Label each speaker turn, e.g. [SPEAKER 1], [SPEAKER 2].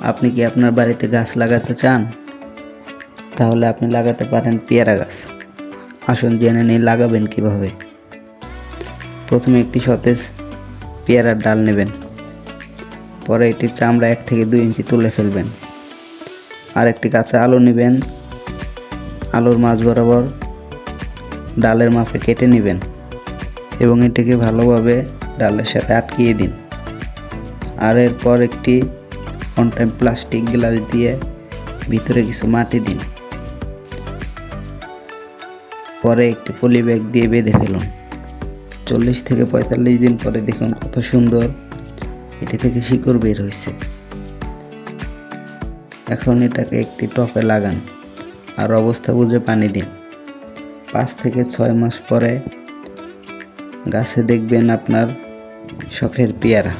[SPEAKER 1] আপনি কি আপনার বাড়িতে গাছ লাগাতে চান? তাহলে আপনি লাগাতে পারেন পেয়ারা গাছ। আসুন জেনে নিই লাগাবেন কিভাবে। প্রথমে একটি সতেজ পেয়ারার ডাল নেবেন। পরে এটির চামড়া 1 থেকে 2 ইঞ্চি তুলে ফেলবেন। আর একটি কাঁচা আলু নেবেন। আলুর মাঝ বরাবর ডালের মাপে কেটে নেবেন এবং এটিকে ভালোভাবে ডালের সাথে আটকিয়ে দিন। আর এরপর একটি অন টাইম প্লাস্টিক গ্লাস দিয়ে ভিতরে কিছু মাটি দিন। পরে একটি পলি ব্যাগ দিয়ে বেঁধে ফেলুন। 40 থেকে 45 দিন পরে দেখুন কত সুন্দর এটি থেকে শিকড় বের হয়েছে। এখন এটাকে একটি টবে লাগান আর অবস্থা বুঝে পানি দিন। 5 থেকে 6 মাস পরে গাছে দেখবেন আপনার শখের পেয়ারা।